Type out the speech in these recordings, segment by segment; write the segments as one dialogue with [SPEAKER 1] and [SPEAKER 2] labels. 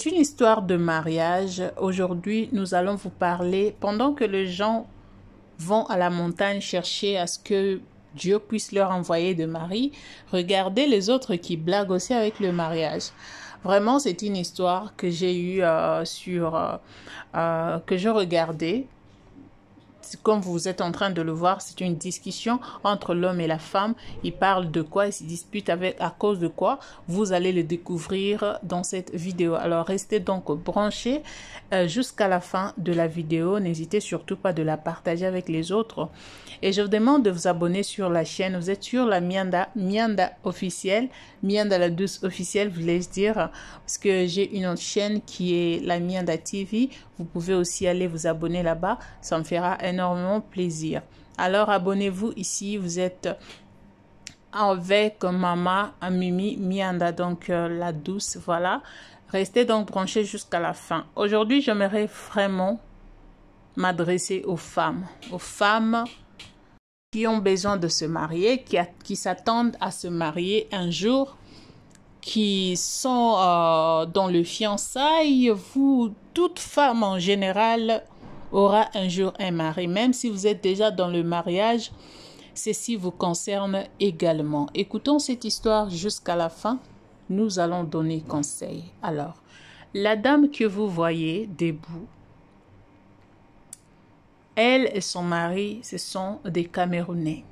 [SPEAKER 1] C'est une histoire de mariage. Aujourd'hui, nous allons vous parler, pendant que les gens vont à la montagne chercher à ce que Dieu puisse leur envoyer de mari, regardez les autres qui blaguent aussi avec le mariage. Vraiment, c'est une histoire que j'ai eue que je regardais. Comme vous êtes en train de le voir, c'est une discussion entre l'homme et la femme. Ils parlent de quoi, ils se disputent à cause de quoi. Vous allez le découvrir dans cette vidéo. Alors, restez donc branchés jusqu'à la fin de la vidéo. N'hésitez surtout pas de la partager avec les autres. Et je vous demande de vous abonner sur la chaîne. Vous êtes sur la Mianda officielle, Mianda la douce officielle, voulais-je dire, parce que j'ai une autre chaîne qui est la Mianda TV. Vous pouvez aussi aller vous abonner là-bas. Ça me fera énormément plaisir. Alors, abonnez-vous ici. Vous êtes avec Maman Mimi Mianda, donc la douce, voilà. Restez donc branchés jusqu'à la fin. Aujourd'hui, j'aimerais vraiment m'adresser aux femmes qui ont besoin de se marier, qui s'attendent à se marier un jour, qui sont dans le fiançailles. Toute femme en général aura un jour un mari. Même si vous êtes déjà dans le mariage, ceci vous concerne également. Écoutons cette histoire jusqu'à la fin. Nous allons donner conseil. Alors, la dame que vous voyez debout, elle et son mari, ce sont des Camerounais.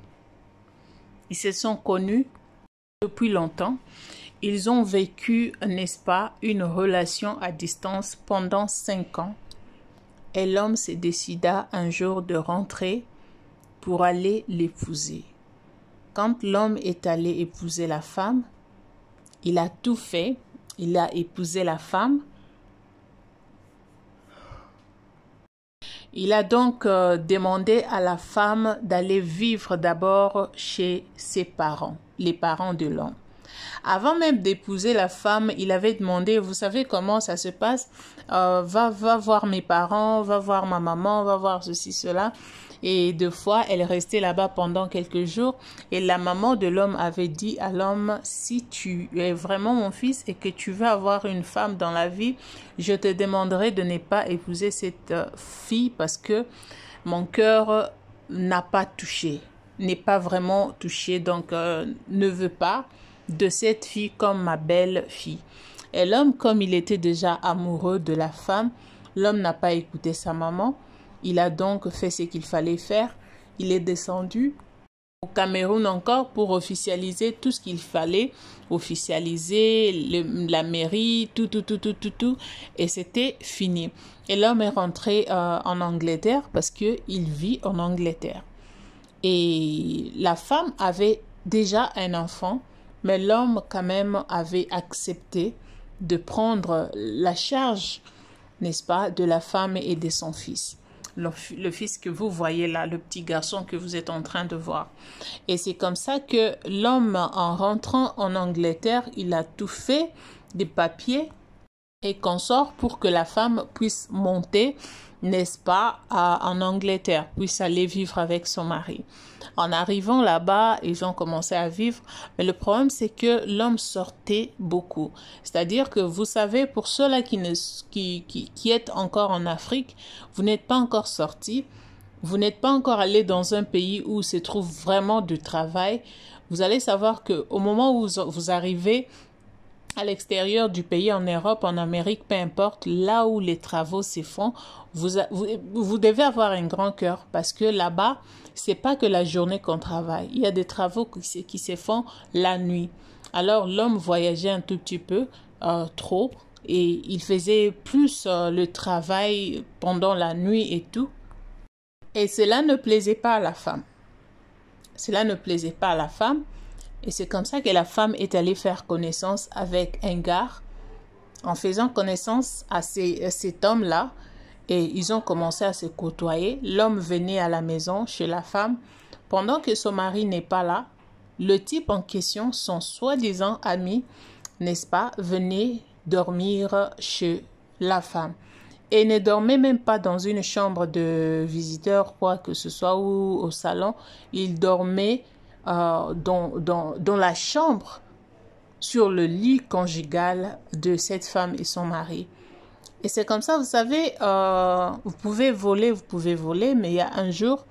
[SPEAKER 1] Ils se sont connus depuis longtemps. Ils ont vécu, n'est-ce pas, une relation à distance pendant 5 ans. Et l'homme se décida un jour de rentrer pour aller l'épouser. Quand l'homme est allé épouser la femme, il a tout fait. Il a épousé la femme. Il a donc demandé à la femme d'aller vivre d'abord chez ses parents, les parents de l'homme. Avant même d'épouser la femme, il avait demandé, vous savez comment ça se passe, va voir mes parents, va voir ma maman, va voir ceci, cela. Et 2 fois, elle restait là-bas pendant quelques jours. Et la maman de l'homme avait dit à l'homme, si tu es vraiment mon fils et que tu veux avoir une femme dans la vie, je te demanderai de ne pas épouser cette fille parce que mon cœur n'a pas touché, n'est pas vraiment touché, donc ne veut pas de cette fille comme ma belle fille. Et l'homme, comme il était déjà amoureux de la femme, l'homme n'a pas écouté sa maman. Il a donc fait ce qu'il fallait faire. Il est descendu au Cameroun encore pour officialiser tout ce qu'il fallait, officialiser la mairie, tout. Et c'était fini. Et l'homme est rentré en Angleterre parce qu'il vit en Angleterre. Et la femme avait déjà un enfant, mais l'homme quand même avait accepté de prendre la charge, n'est-ce pas, de la femme et de son fils. Le fils que vous voyez là, le petit garçon que vous êtes en train de voir. Et c'est comme ça que l'homme, en rentrant en Angleterre, il a tout fait, des papiers et consorts pour que la femme puisse monter, n'est-ce pas, en Angleterre, puisse aller vivre avec son mari. En arrivant là-bas, ils ont commencé à vivre, mais le problème, c'est que l'homme sortait beaucoup. C'est-à-dire que vous savez, pour ceux-là qui êtes encore en Afrique, vous n'êtes pas encore sortis, vous n'êtes pas encore allé dans un pays où se trouve vraiment du travail. Vous allez savoir qu'au moment où vous arrivez à l'extérieur du pays, en Europe, en Amérique, peu importe, là où les travaux se font, vous devez avoir un grand cœur parce que là-bas, c'est pas que la journée qu'on travaille. Il y a des travaux qui se font la nuit. Alors, l'homme voyageait un tout petit peu, trop, et il faisait plus le travail pendant la nuit et tout. Et cela ne plaisait pas à la femme. Cela ne plaisait pas à la femme. Et c'est comme ça que la femme est allée faire connaissance avec un gars. En faisant connaissance à cet homme-là, et ils ont commencé à se côtoyer. L'homme venait à la maison chez la femme. Pendant que son mari n'est pas là, le type en question, son soi-disant ami, n'est-ce pas, venait dormir chez la femme. Et ne dormait même pas dans une chambre de visiteur, quoi que ce soit, ou au salon. Il dormait dans la chambre, sur le lit conjugal de cette femme et son mari. Et c'est comme ça, vous savez, vous pouvez voler, mais il y a un jour,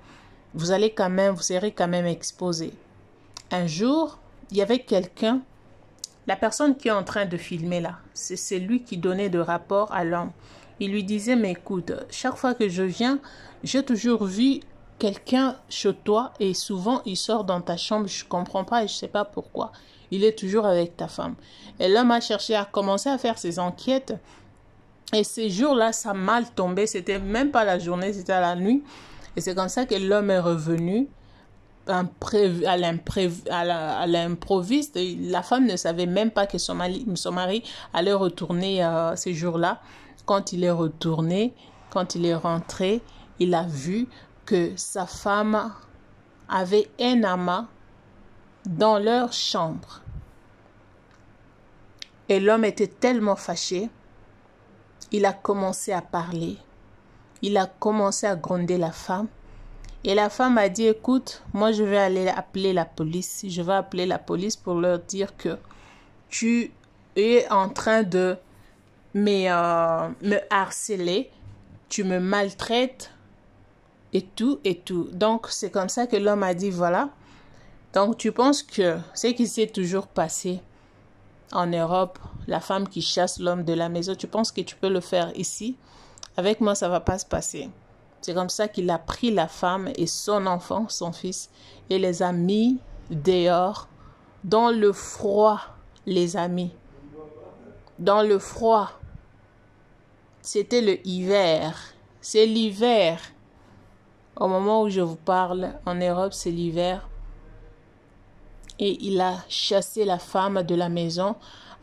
[SPEAKER 1] vous serez quand même exposé. Un jour, il y avait quelqu'un, la personne qui est en train de filmer là, c'est lui qui donnait de rapport à l'homme. Il lui disait, mais écoute, chaque fois que je viens, j'ai toujours vu quelqu'un chez toi et souvent il sort dans ta chambre, je comprends pas et je sais pas pourquoi. Il est toujours avec ta femme. Et l'homme a cherché à commencer à faire ses enquêtes et ces jours-là, ça a mal tombé. C'était même pas la journée, c'était à la nuit. Et c'est comme ça que l'homme est revenu à l'improviste. La femme ne savait même pas que son mari allait retourner ces jours-là. Quand il est retourné, quand il est rentré, il a vu que sa femme avait un amas dans leur chambre. Et l'homme était tellement fâché, il a commencé à parler. Il a commencé à gronder la femme. Et la femme a dit, écoute, moi je vais aller appeler la police. Je vais appeler la police pour leur dire que tu es en train de me harceler, tu me maltraites et tout et tout. Donc c'est comme ça que l'homme a dit, voilà. Donc tu penses que ce qui s'est toujours passé en Europe, la femme qui chasse l'homme de la maison, tu penses que tu peux le faire ici? Avec moi, ça va pas se passer. C'est comme ça qu'il a pris la femme et son enfant, son fils, et les a mis dehors, dans le froid, les amis. Dans le froid. C'était le hiver. C'est l'hiver. Au moment où je vous parle, en Europe, c'est l'hiver. Et il a chassé la femme de la maison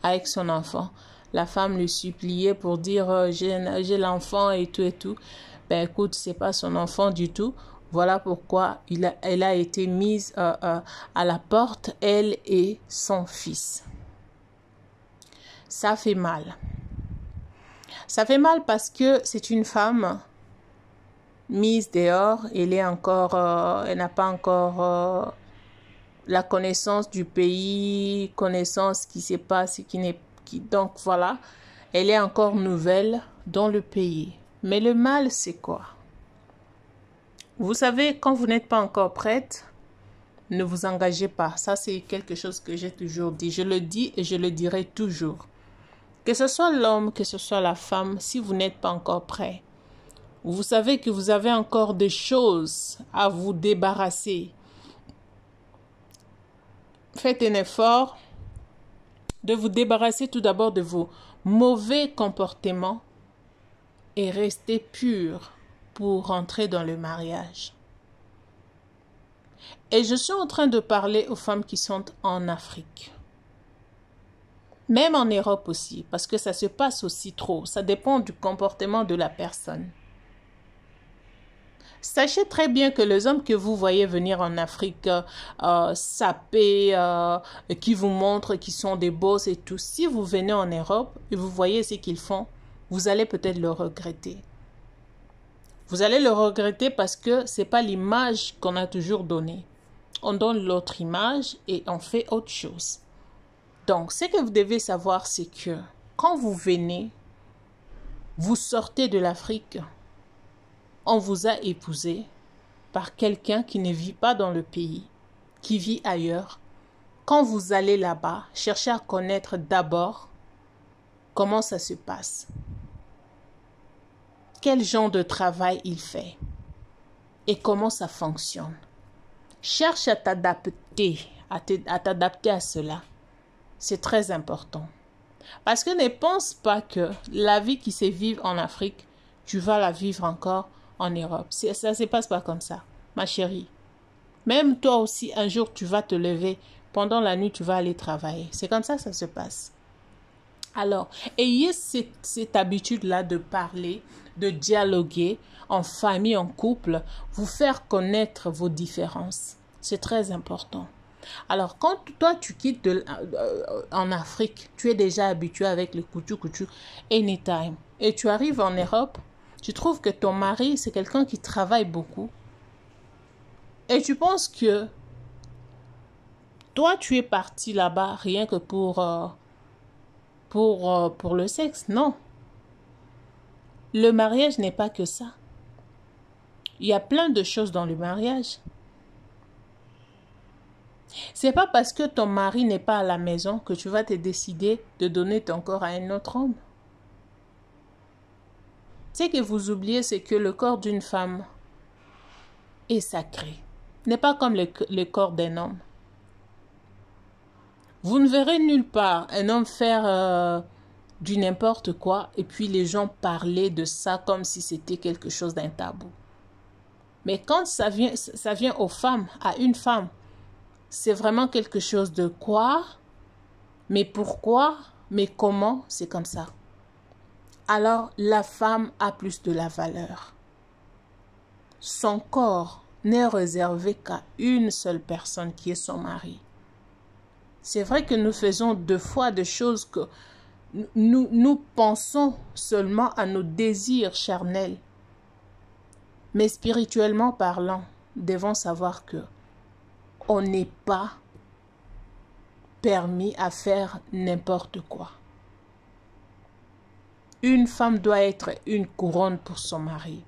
[SPEAKER 1] avec son enfant. La femme lui suppliait pour dire j'ai l'enfant et tout et tout. Ben écoute, c'est pas son enfant du tout. Voilà pourquoi elle a été mise à la porte, elle et son fils. Ça fait mal. Ça fait mal parce que c'est une femme mise dehors. Elle n'a pas encore la connaissance du pays, connaissance qui se passe, donc voilà, elle est encore nouvelle dans le pays. Mais le mal, c'est quoi? Vous savez, quand vous n'êtes pas encore prête, ne vous engagez pas. Ça, c'est quelque chose que j'ai toujours dit. Je le dis et je le dirai toujours. Que ce soit l'homme, que ce soit la femme, si vous n'êtes pas encore prêt, vous savez que vous avez encore des choses à vous débarrasser. Faites un effort de vous débarrasser tout d'abord de vos mauvais comportements et restez pur pour rentrer dans le mariage. Et je suis en train de parler aux femmes qui sont en Afrique. Même en Europe aussi, parce que ça se passe aussi trop. Ça dépend du comportement de la personne. Sachez très bien que les hommes que vous voyez venir en Afrique saper, qui vous montrent qu'ils sont des boss et tout, si vous venez en Europe et vous voyez ce qu'ils font, vous allez peut-être le regretter. Vous allez le regretter parce que ce n'est pas l'image qu'on a toujours donnée. On donne l'autre image et on fait autre chose. Donc, ce que vous devez savoir, c'est que quand vous venez, vous sortez de l'Afrique, on vous a épousé par quelqu'un qui ne vit pas dans le pays, qui vit ailleurs. Quand vous allez là-bas, cherchez à connaître d'abord comment ça se passe. Quel genre de travail il fait et comment ça fonctionne. Cherche à t'adapter, à t'adapter à cela. C'est très important. Parce que ne pense pas que la vie qui se vit en Afrique, tu vas la vivre encore en Europe. Ça ne se passe pas comme ça, ma chérie. Même toi aussi, un jour, tu vas te lever. Pendant la nuit, tu vas aller travailler. C'est comme ça que ça se passe. Alors, ayez cette habitude-là de parler, de dialoguer en famille, en couple, vous faire connaître vos différences. C'est très important. Alors, quand toi, tu quittes en Afrique, tu es déjà habitué avec le coutu-coutu anytime. Et tu arrives en Europe, tu trouves que ton mari, c'est quelqu'un qui travaille beaucoup. Et tu penses que toi, tu es parti là-bas rien que pour le sexe. Non. Le mariage n'est pas que ça. Il y a plein de choses dans le mariage. C'est pas parce que ton mari n'est pas à la maison que tu vas te décider de donner ton corps à un autre homme. Ce que vous oubliez, c'est que le corps d'une femme est sacré. N'est pas comme le corps d'un homme. Vous ne verrez nulle part un homme faire du n'importe quoi et puis les gens parler de ça comme si c'était quelque chose d'un tabou. Mais quand ça vient aux femmes, à une femme, c'est vraiment quelque chose de quoi, mais pourquoi, mais comment, c'est comme ça. Alors la femme a plus de la valeur. Son corps n'est réservé qu'à une seule personne qui est son mari. C'est vrai que nous faisons deux fois des choses que nous pensons seulement à nos désirs charnels. Mais spirituellement parlant, devons savoir que on n'est pas permis à faire n'importe quoi. Une femme doit être une couronne pour son mari.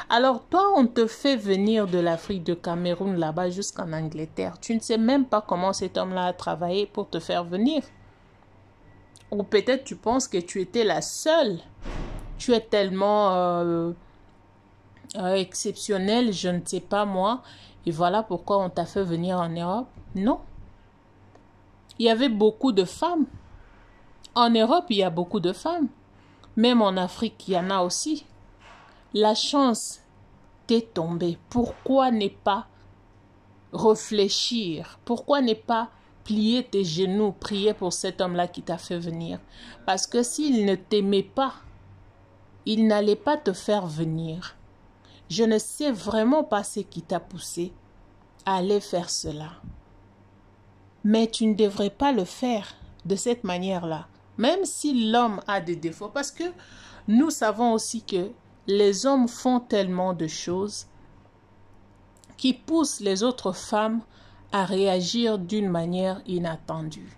[SPEAKER 1] Alors toi, on te fait venir de l'Afrique, de Cameroun, là-bas jusqu'en Angleterre. Tu ne sais même pas comment cet homme-là a travaillé pour te faire venir. Ou peut-être tu penses que tu étais la seule. Tu es tellement exceptionnelle, je ne sais pas moi. Et voilà pourquoi on t'a fait venir en Europe. Non. Il y avait beaucoup de femmes. En Europe, il y a beaucoup de femmes. Même en Afrique, il y en a aussi. La chance t'est tombée. Pourquoi ne pas réfléchir? Pourquoi ne pas plier tes genoux, prier pour cet homme-là qui t'a fait venir? Parce que s'il ne t'aimait pas, il n'allait pas te faire venir. Je ne sais vraiment pas ce qui t'a poussé à aller faire cela. Mais tu ne devrais pas le faire de cette manière-là. Même si l'homme a des défauts. Parce que nous savons aussi que les hommes font tellement de choses qui poussent les autres femmes à réagir d'une manière inattendue.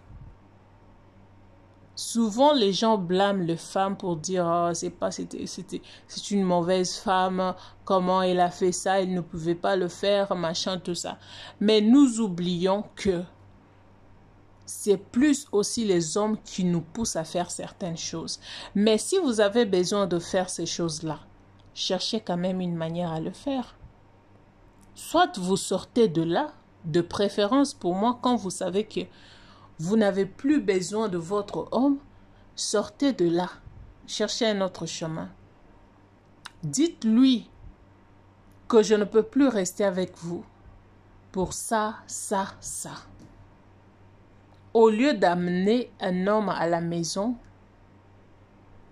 [SPEAKER 1] Souvent, les gens blâment les femmes pour dire oh, c'est une mauvaise femme, comment elle a fait ça, elle ne pouvait pas le faire, machin, tout ça. Mais nous oublions que c'est plus aussi les hommes qui nous poussent à faire certaines choses. Mais si vous avez besoin de faire ces choses-là, cherchez quand même une manière à le faire. Soit vous sortez de là, de préférence pour moi, quand vous savez que vous n'avez plus besoin de votre homme, sortez de là, cherchez un autre chemin. Dites-lui que je ne peux plus rester avec vous pour ça, ça, ça. Au lieu d'amener un homme à la maison,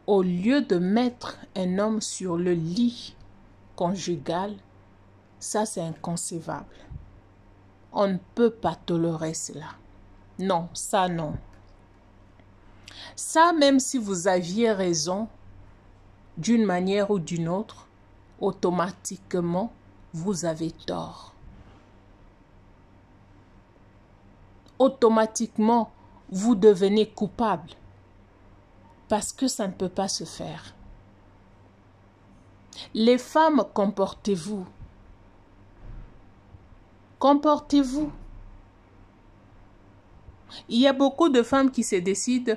[SPEAKER 1] au lieu de mettre un homme sur le lit conjugal, ça c'est inconcevable. On ne peut pas tolérer cela. Non, ça non. Ça, même si vous aviez raison, d'une manière ou d'une autre, automatiquement, vous avez tort. Automatiquement, vous devenez coupable. Parce que ça ne peut pas se faire. Les femmes, comportez-vous. Comportez-vous. Il y a beaucoup de femmes qui se décident,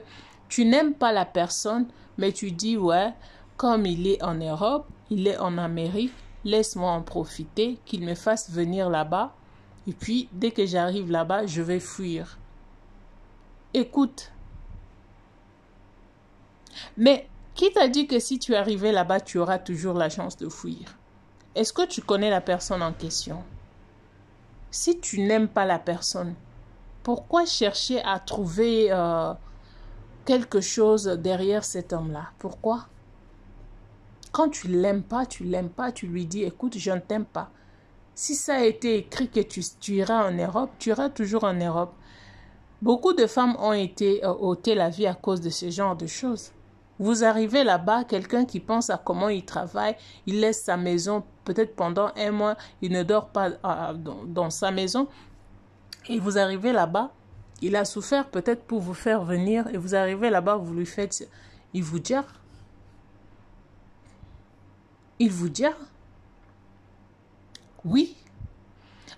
[SPEAKER 1] tu n'aimes pas la personne, mais tu dis, ouais, comme il est en Europe, il est en Amérique, laisse-moi en profiter, qu'il me fasse venir là-bas, et puis dès que j'arrive là-bas, je vais fuir. Écoute, mais qui t'a dit que si tu arrivais là-bas, tu auras toujours la chance de fuir? Est-ce que tu connais la personne en question? Si tu n'aimes pas la personne, pourquoi chercher à trouver quelque chose derrière cet homme-là? Pourquoi? Quand tu l'aimes pas, tu lui dis, écoute, je ne t'aime pas. Si ça a été écrit que tu iras en Europe, tu iras toujours en Europe. Beaucoup de femmes ont été ôtées la vie à cause de ce genre de choses. Vous arrivez là-bas, quelqu'un qui pense à comment il travaille, il laisse sa maison peut-être pendant un mois, il ne dort pas dans sa maison. Et vous arrivez là-bas, il a souffert peut-être pour vous faire venir, et vous arrivez là-bas, vous lui faites, il vous gère. il vous dira. Oui.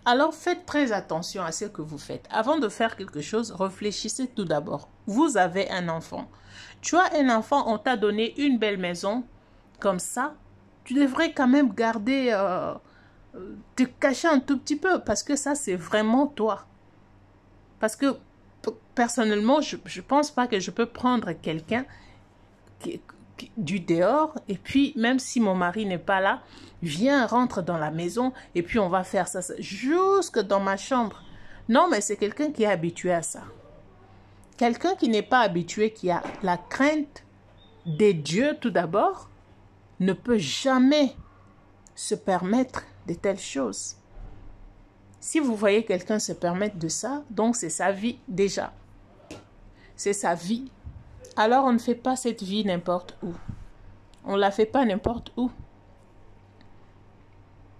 [SPEAKER 1] Alors faites très attention à ce que vous faites. Avant de faire quelque chose, réfléchissez tout d'abord. Vous avez un enfant. Tu as un enfant, on t'a donné une belle maison comme ça. Tu devrais quand même garder, te cacher un tout petit peu parce que ça c'est vraiment toi. Parce que personnellement, je ne pense pas que je peux prendre quelqu'un du dehors et puis même si mon mari n'est pas là, viens, rentre dans la maison et puis on va faire ça jusque dans ma chambre. Non, mais c'est quelqu'un qui est habitué à ça. Quelqu'un qui n'est pas habitué, qui a la crainte des dieux tout d'abord, ne peut jamais se permettre de telles choses. Si vous voyez quelqu'un se permettre de ça, donc c'est sa vie déjà. C'est sa vie. Alors on ne fait pas cette vie n'importe où. On ne la fait pas n'importe où.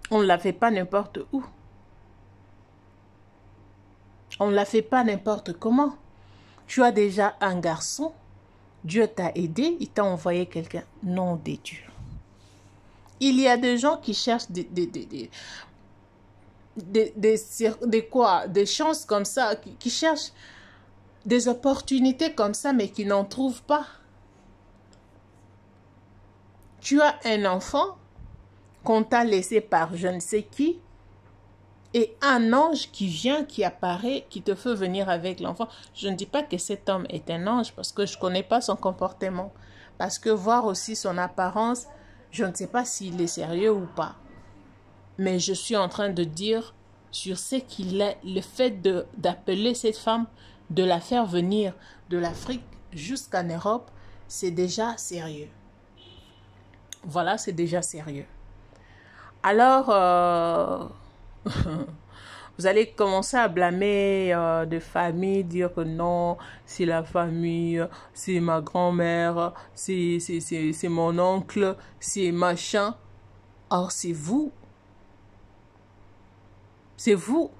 [SPEAKER 1] On ne la fait pas n'importe où. On ne la fait pas n'importe comment. Tu as déjà un garçon. Dieu t'a aidé. Il t'a envoyé quelqu'un. Non, des dieux. Il y a des gens qui cherchent des chances comme ça, qui cherchent des opportunités comme ça, mais qui n'en trouvent pas. Tu as un enfant qu'on t'a laissé par je ne sais qui, et un ange qui vient, qui apparaît, qui te fait venir avec l'enfant. Je ne dis pas que cet homme est un ange, parce que je ne connais pas son comportement. Parce que voir aussi son apparence, je ne sais pas s'il est sérieux ou pas. Mais je suis en train de dire sur ce qu'il est, le fait d'appeler cette femme, de la faire venir de l'Afrique jusqu'en Europe, c'est déjà sérieux. Voilà, c'est déjà sérieux. Alors, vous allez commencer à blâmer de famille, dire que non, c'est la famille, c'est ma grand-mère, c'est mon oncle, c'est machin. Or, c'est vous. C'est vous.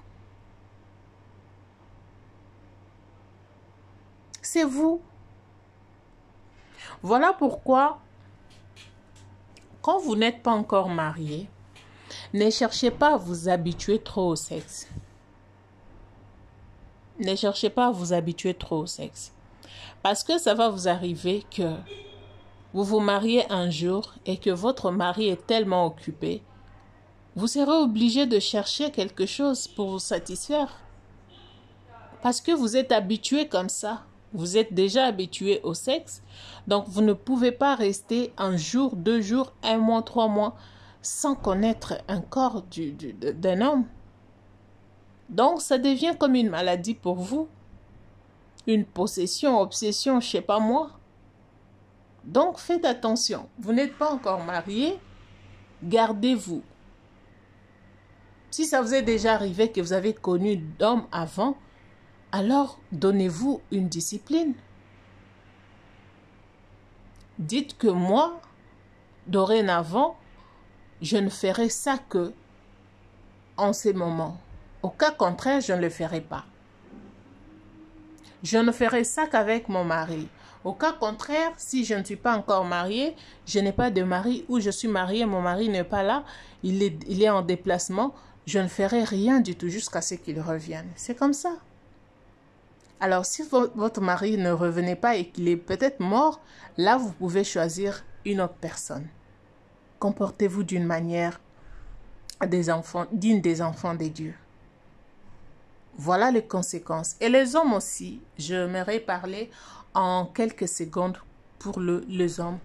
[SPEAKER 1] C'est vous. Voilà pourquoi, quand vous n'êtes pas encore marié, ne cherchez pas à vous habituer trop au sexe. Ne cherchez pas à vous habituer trop au sexe. Parce que ça va vous arriver que vous vous mariez un jour et que votre mari est tellement occupé, vous serez obligé de chercher quelque chose pour vous satisfaire. Parce que vous êtes habitué comme ça. Vous êtes déjà habitué au sexe. Donc, vous ne pouvez pas rester un jour, 2 jours, 1 mois, 3 mois sans connaître un corps d'un homme. Donc, ça devient comme une maladie pour vous. Une possession, obsession, je ne sais pas moi. Donc, faites attention. Vous n'êtes pas encore marié. Gardez-vous. Si ça vous est déjà arrivé que vous avez connu d'hommes avant, alors donnez-vous une discipline. Dites que moi, dorénavant, je ne ferai ça que en ces moments. Au cas contraire, je ne le ferai pas. Je ne ferai ça qu'avec mon mari. Au cas contraire, si je ne suis pas encore mariée, je n'ai pas de mari ou je suis mariée, mon mari n'est pas là, il est en déplacement, je ne ferai rien du tout jusqu'à ce qu'il revienne. C'est comme ça. Alors, si votre mari ne revenait pas et qu'il est peut-être mort, là, vous pouvez choisir une autre personne. Comportez-vous d'une manière digne des enfants des dieux. Voilà les conséquences. Et les hommes aussi, j'aimerais parler en quelques secondes pour les hommes.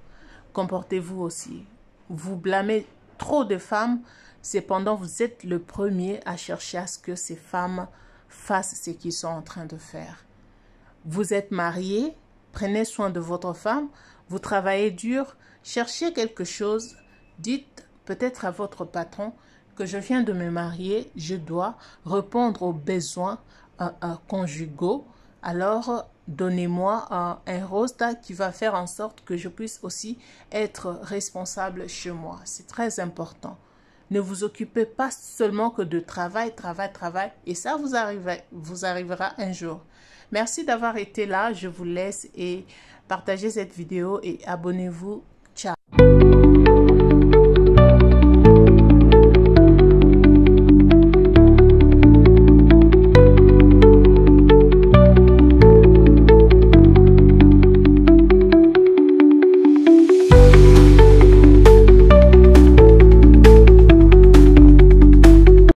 [SPEAKER 1] Comportez-vous aussi. Vous blâmez trop de femmes, cependant vous êtes le premier à chercher à ce que ces femmes fassent ce qu'ils sont en train de faire. Vous êtes marié, prenez soin de votre femme, vous travaillez dur, cherchez quelque chose, dites peut-être à votre patron que je viens de me marier, je dois répondre aux besoins conjugaux, alors donnez-moi un rostat qui va faire en sorte que je puisse aussi être responsable chez moi. C'est très important. Ne vous occupez pas seulement que de travail, et ça vous arrivera un jour. Merci d'avoir été là, je vous laisse et partagez cette vidéo et abonnez-vous. Ciao.